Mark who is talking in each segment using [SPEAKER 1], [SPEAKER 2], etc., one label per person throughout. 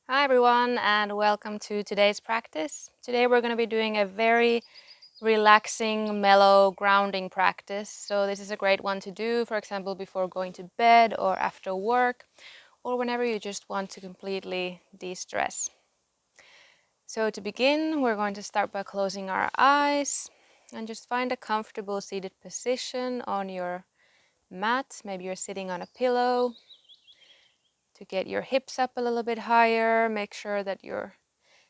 [SPEAKER 1] Hi everyone and welcome to today's practice. Today we're going to be doing a very relaxing, mellow grounding practice. So this is a great one to do, for example, before going to bed or after work or whenever you just want to completely de-stress. So to begin, we're going to start by closing our eyes and just find a comfortable seated position on your mat. Maybe you're sitting on a pillow. To get your hips up a little bit higher, make sure that your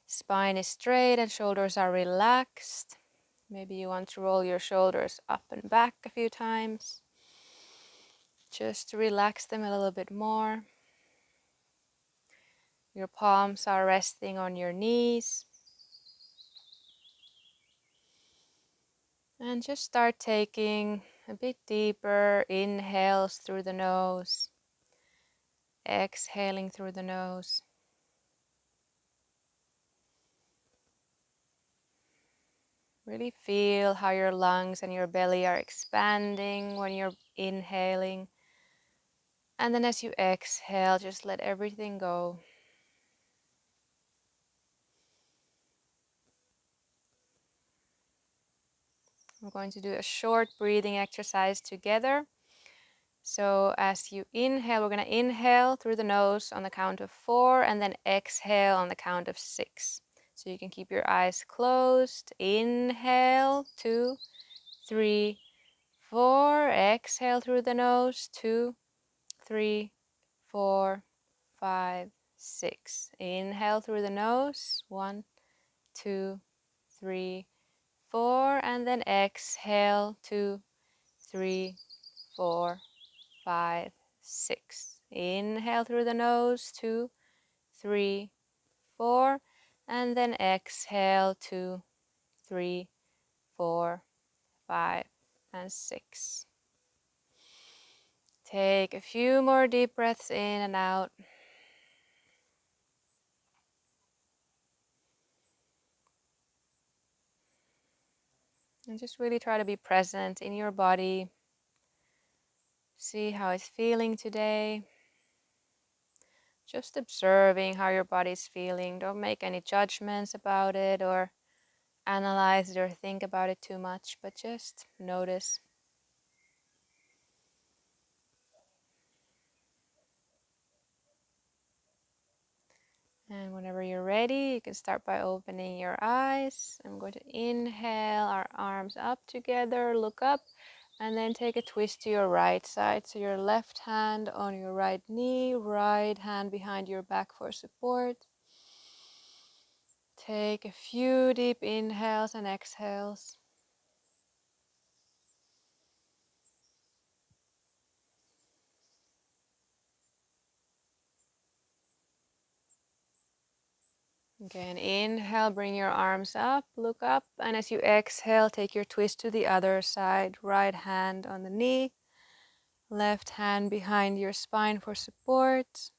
[SPEAKER 1] spine is straight and shoulders are relaxed. Maybe you want to roll your shoulders up and back a few times, just to relax them a little bit more. Your palms are resting on your knees. And just start taking a bit deeper inhales through the nose, exhaling through the nose. Really feel how your lungs and your belly are expanding when you're inhaling. And then as you exhale, just let everything go. We're going to do a short breathing exercise together. So as you inhale, we're going to inhale through the nose on the count of 4 and then exhale on the count of 6. So you can keep your eyes closed. Inhale, 2, 3, 4. Exhale through the nose, 2, 3, 4, 5, 6. Inhale through the nose, 1, 2, 3, 4. And then exhale, 2, 3, 4, 5, 6. Inhale through the nose, 2, 3, 4. And then exhale, 2, 3, 4, 5, and 6. Take a few more deep breaths in and out. And just really try to be present in your body. See how it's feeling today. Just observing how your body's feeling. Don't make any judgments about it or analyze it or think about it too much, but just notice. And whenever you're ready, you can start by opening your eyes. I'm going to inhale our arms up together, look up, and then take a twist to your right side. So your left hand on your right knee, right hand behind your back for support. Take a few deep inhales and exhales. Again, inhale, bring your arms up, look up, and as you exhale, take your twist to the other side. Right hand on the knee, left hand behind your spine for support.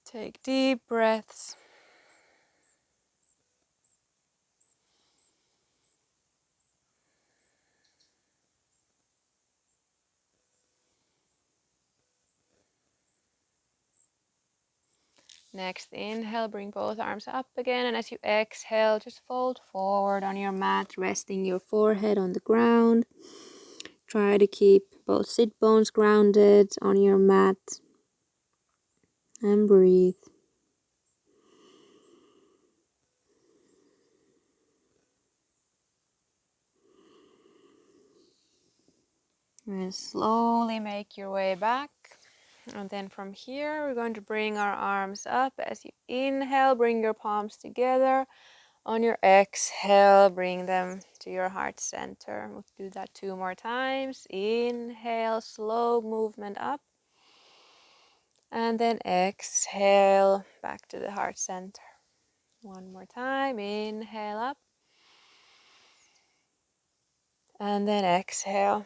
[SPEAKER 1] Take deep breaths. Next, inhale, bring both arms up again, and as you exhale, just fold forward on your mat, resting your forehead on the ground. Try to keep both sit bones grounded on your mat. And breathe. And slowly make your way back. And then from here, we're going to bring our arms up. As you inhale, bring your palms together. On your exhale, bring them to your heart center. We'll do that 2 more times. Inhale, slow movement up. And then exhale, back to the heart center. 1 more time. Inhale up. And then exhale.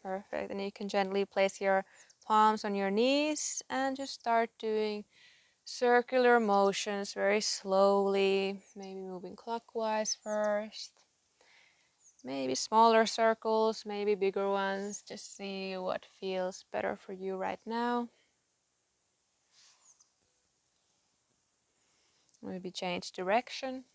[SPEAKER 1] Perfect. And you can gently place your palms on your knees and just start doing circular motions very slowly, maybe moving clockwise first. Maybe smaller circles, maybe bigger ones. Just see what feels better for you right now. Maybe change direction.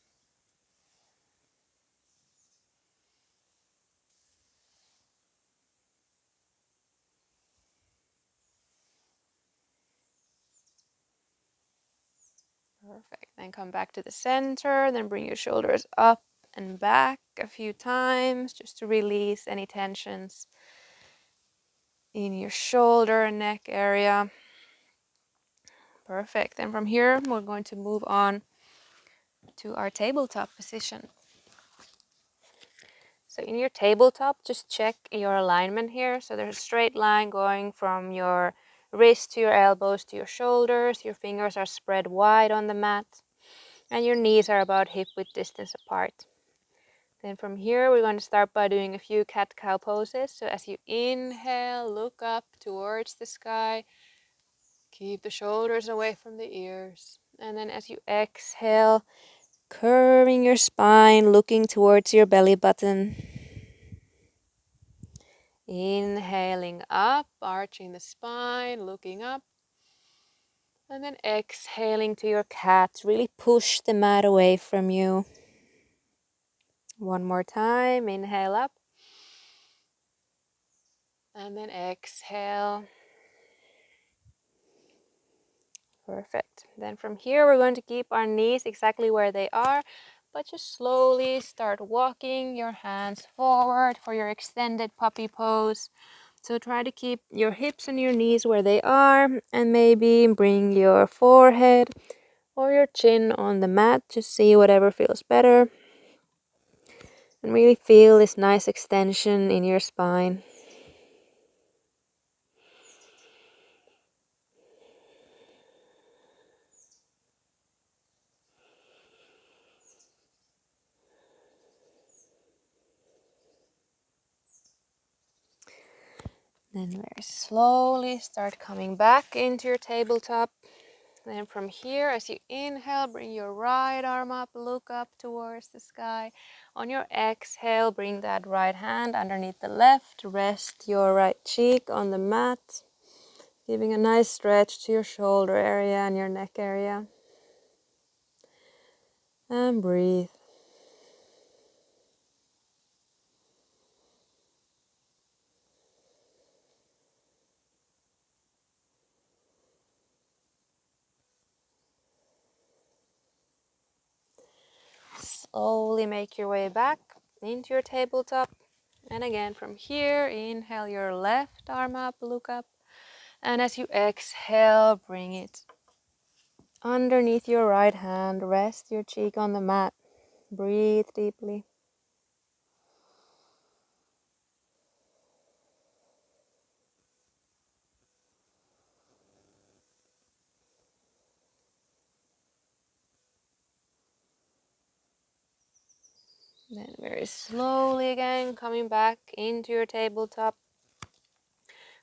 [SPEAKER 1] Perfect. Then come back to the center, then bring your shoulders up and back a few times just to release any tensions in your shoulder and neck area. Perfect. And from here, we're going to move on to our tabletop position. So in your tabletop, just check your alignment here. So there's a straight line going from your wrist to your elbows to your shoulders. Your fingers are spread wide on the mat, and your knees are about hip width distance apart. Then from here, we're going to start by doing a few cat-cow poses. So as you inhale, look up towards the sky. Keep the shoulders away from the ears. And then as you exhale, curving your spine, looking towards your belly button. Inhaling up, arching the spine, looking up. And then exhaling to your cat. Really push the mat away from you. One more time. Inhale up. And then exhale. Perfect. Then from here, we're going to keep our knees exactly where they are, but just slowly start walking your hands forward for your extended puppy pose. So try to keep your hips and your knees where they are, and maybe bring your forehead or your chin on the mat. Just see whatever feels better. And really feel this nice extension in your spine. Then very slowly start coming back into your tabletop. Then from here, as you inhale, bring your right arm up, look up towards the sky. On your exhale, bring that right hand underneath the left. Rest your right cheek on the mat, giving a nice stretch to your shoulder area and your neck area. And breathe. Slowly make your way back into your tabletop. And again, from here, inhale your left arm up, look up. And as you exhale, bring it underneath your right hand. Rest your cheek on the mat. Breathe deeply. Then very slowly again, coming back into your tabletop.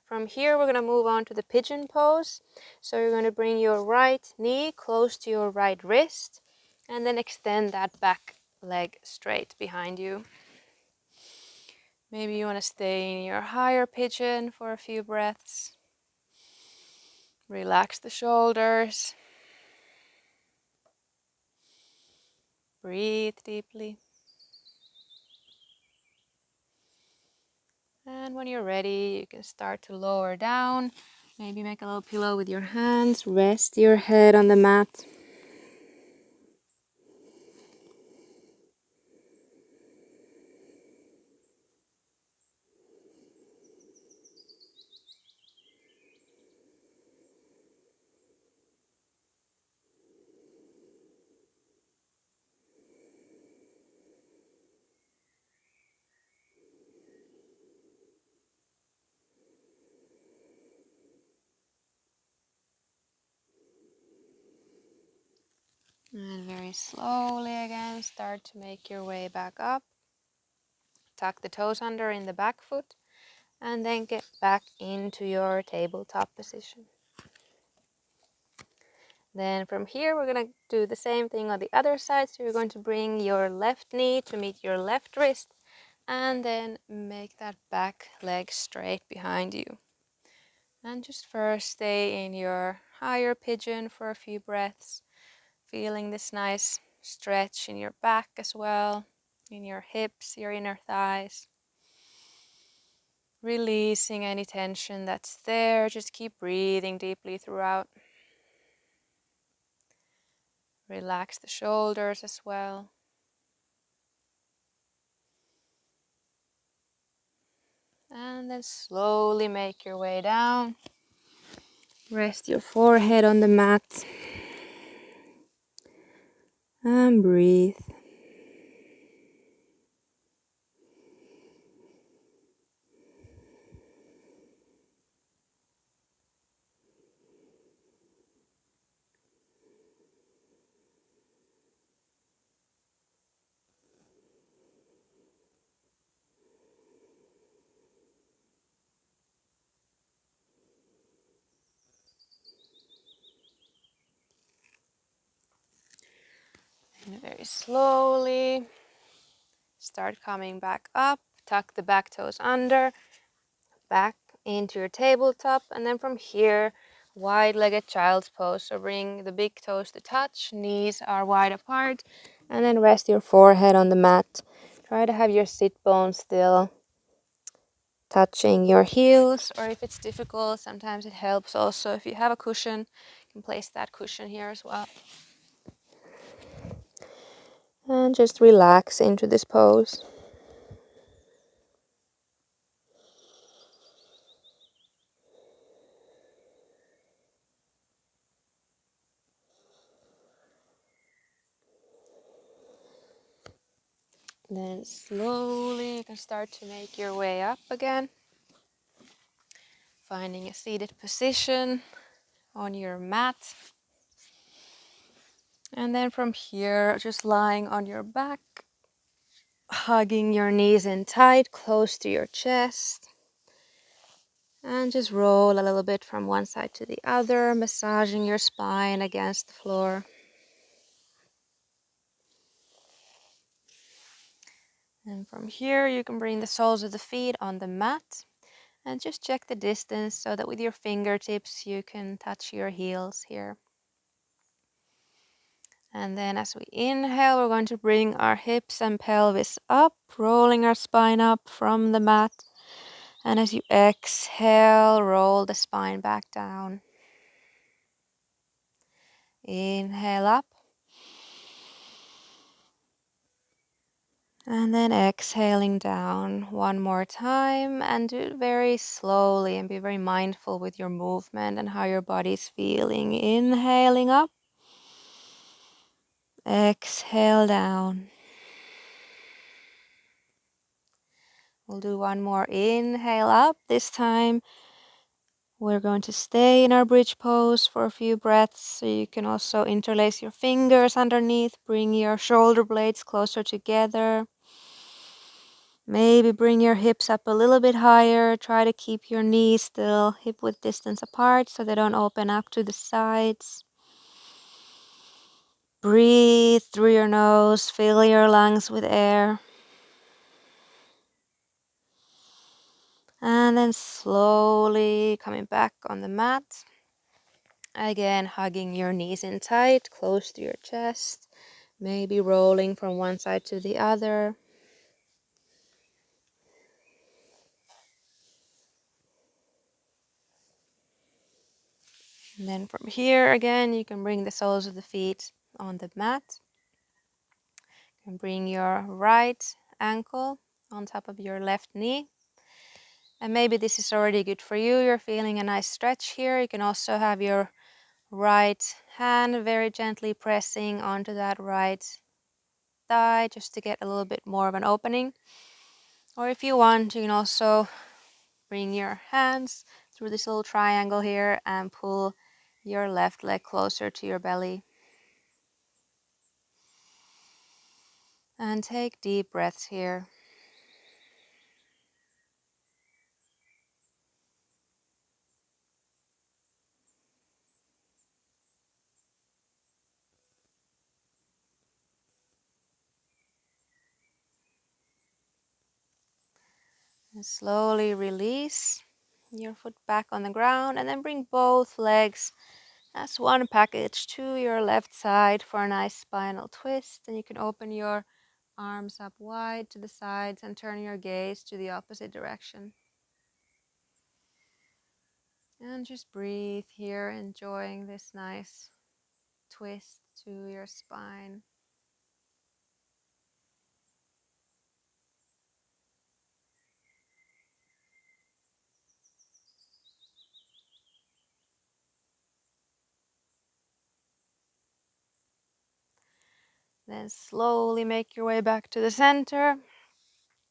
[SPEAKER 1] From here, we're going to move on to the pigeon pose. So you're going to bring your right knee close to your right wrist, and then extend that back leg straight behind you. Maybe you want to stay in your higher pigeon for a few breaths. Relax the shoulders. Breathe deeply. And when you're ready, you can start to lower down. Maybe make a little pillow with your hands. Rest your head on the mat. And very slowly again, start to make your way back up. Tuck the toes under in the back foot, and then get back into your tabletop position. Then from here, we're going to do the same thing on the other side. So you're going to bring your left knee to meet your left wrist, and then make that back leg straight behind you. And just first stay in your higher pigeon for a few breaths. Feeling this nice stretch in your back as well, in your hips, your inner thighs. Releasing any tension that's there. Just keep breathing deeply throughout. Relax the shoulders as well. And then slowly make your way down. Rest your forehead on the mat. And breathe. And very slowly start coming back up. Tuck the back toes under. Back into your tabletop, and then from here, wide-legged child's pose. So bring the big toes to touch, knees are wide apart, and then rest your forehead on the mat. Try to have your sit bones still touching your heels, or if it's difficult, sometimes it helps also if you have a cushion, you can place that cushion here as well. And just relax into this pose. Then slowly you can start to make your way up again. Finding a seated position on your mat. And then from here, just lying on your back, hugging your knees in tight, close to your chest. And just roll a little bit from one side to the other, massaging your spine against the floor. And from here, you can bring the soles of the feet on the mat and just check the distance so that with your fingertips you can touch your heels here. And then as we inhale, we're going to bring our hips and pelvis up, rolling our spine up from the mat. And as you exhale, roll the spine back down. Inhale up. And then exhaling down one more time, and do it very slowly and be very mindful with your movement and how your body's feeling. Inhaling up. Exhale down. We'll do one more inhale up. This time we're going to stay in our bridge pose for a few breaths. So you can also interlace your fingers underneath. Bring your shoulder blades closer together. Maybe bring your hips up a little bit higher. Try to keep your knees still hip width distance apart so they don't open up to the sides. Breathe through your nose. Fill your lungs with air. And then slowly coming back on the mat. Again, hugging your knees in tight, close to your chest. Maybe rolling from one side to the other. And then from here, again, you can bring the soles of the feet on the mat. You can bring your right ankle on top of your left knee. And maybe this is already good for you. You're feeling a nice stretch here. You can also have your right hand very gently pressing onto that right thigh just to get a little bit more of an opening. Or if you want, you can also bring your hands through this little triangle here and pull your left leg closer to your belly. And take deep breaths here. And slowly release your foot back on the ground, and then bring both legs as one package to your left side for a nice spinal twist. And you can open your arms up wide to the sides and turn your gaze to the opposite direction. And just breathe here, enjoying this nice twist to your spine. Then slowly make your way back to the center.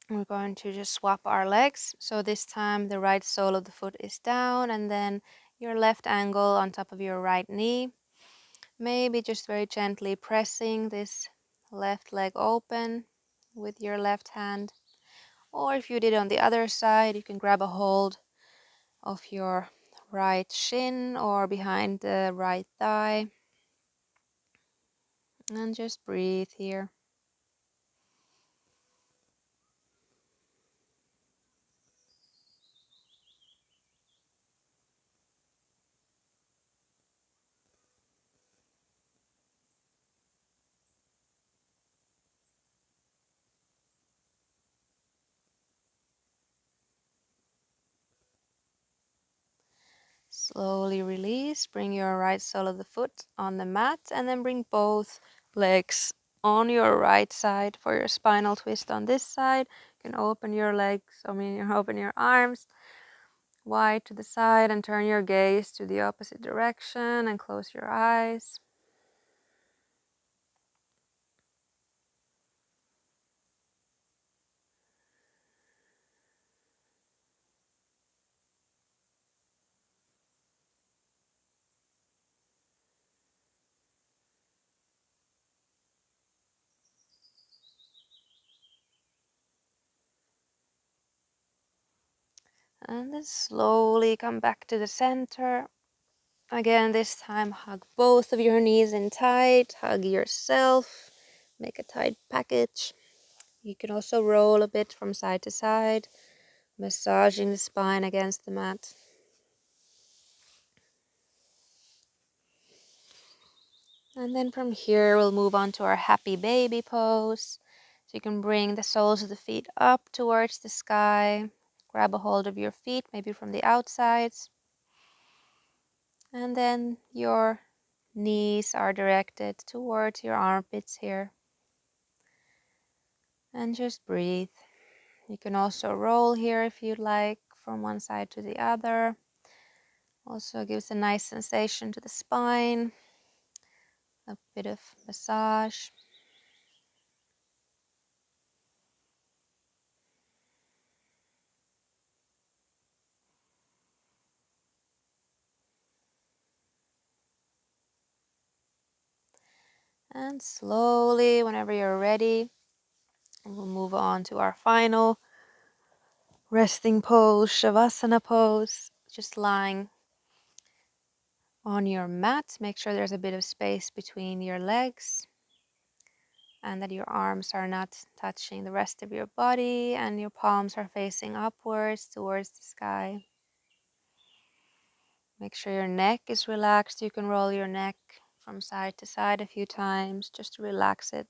[SPEAKER 1] We're going to just swap our legs. So this time the right sole of the foot is down and then your left ankle on top of your right knee. Maybe just very gently pressing this left leg open with your left hand. Or if you did on the other side, you can grab a hold of your right shin or behind the right thigh. And just breathe here. Slowly release. Bring your right sole of the foot on the mat and then bring both legs on your right side for your spinal twist on this side. You can open your legs, open your arms wide to the side and turn your gaze to the opposite direction and close your eyes. And then slowly come back to the center. Again, this time hug both of your knees in tight, hug yourself, make a tight package. You can also roll a bit from side to side, massaging the spine against the mat. And then from here, we'll move on to our happy baby pose. So you can bring the soles of the feet up towards the sky, grab a hold of your feet, maybe from the outsides. And then your knees are directed towards your armpits here. And just breathe. You can also roll here if you'd like, from one side to the other. Also gives a nice sensation to the spine. A bit of massage. And slowly, whenever you're ready, we'll move on to our final resting pose, Shavasana pose. Just lying on your mat. Make sure there's a bit of space between your legs and that your arms are not touching the rest of your body and your palms are facing upwards towards the sky. Make sure your neck is relaxed. You can roll your neck from side to side a few times just to relax it.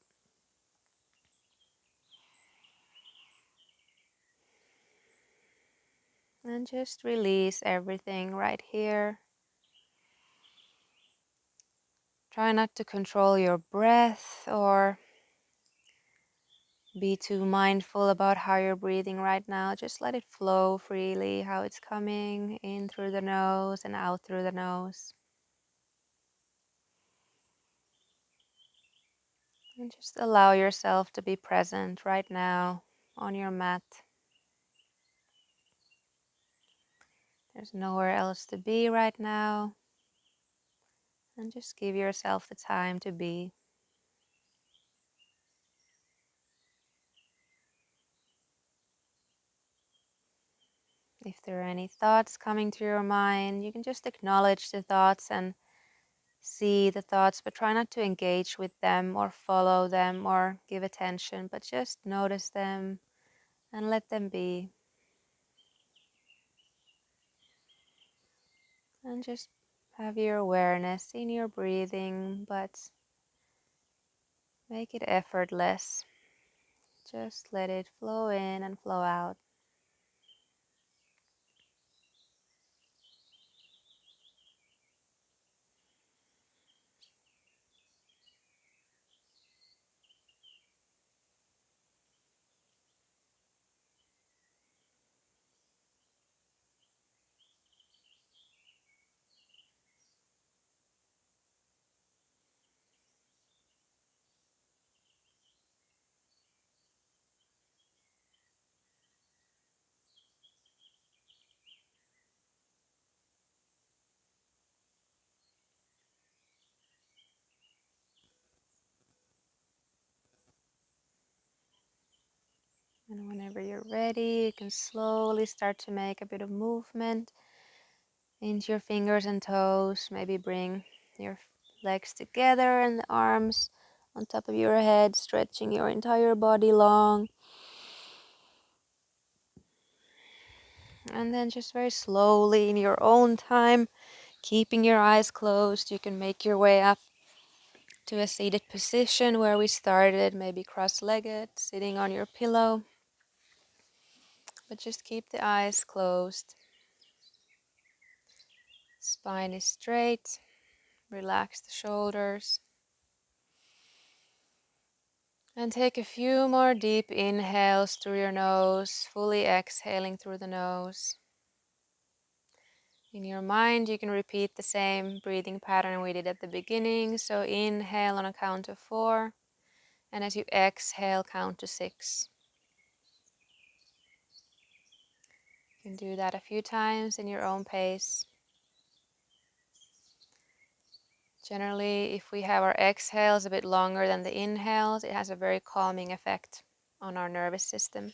[SPEAKER 1] And just release everything right here. Try not to control your breath or be too mindful about how you're breathing right now. Just let it flow freely, how it's coming in through the nose and out through the nose. And just allow yourself to be present right now on your mat. There's nowhere else to be right now. And just give yourself the time to be. If there are any thoughts coming to your mind, you can just acknowledge the thoughts and see the thoughts, but try not to engage with them or follow them or give attention, but just notice them and let them be. And just Have your awareness in your breathing, but make it effortless. Just let it flow in and flow out. And whenever you're ready, you can slowly start to make a bit of movement into your fingers and toes. Maybe bring your legs together and the arms on top of your head, stretching your entire body long. And then just very slowly in your own time, keeping your eyes closed, you can make your way up to a seated position where we started, maybe cross-legged, sitting on your pillow. But just keep the eyes closed. Spine is straight. Relax the shoulders. And take a few more deep inhales through your nose, fully exhaling through the nose. In your mind, you can repeat the same breathing pattern we did at the beginning. So inhale on a count of 4. And as you exhale, count to 6. You can do that a few times in your own pace. Generally, if we have our exhales a bit longer than the inhales, it has a very calming effect on our nervous system.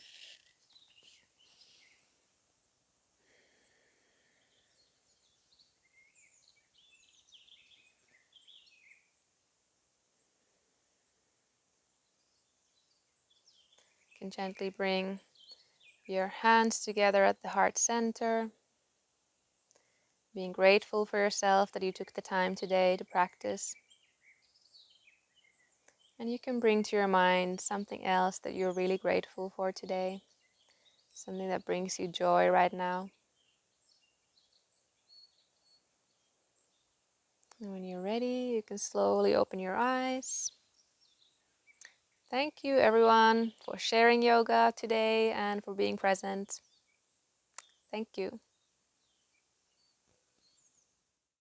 [SPEAKER 1] You can gently bring your hands together at the heart center, being grateful for yourself that you took the time today to practice. And you can bring to your mind something else that you're really grateful for today, something that brings you joy right now. And when you're ready, you can slowly open your eyes. Thank you, everyone, for sharing yoga today and for being present. Thank you.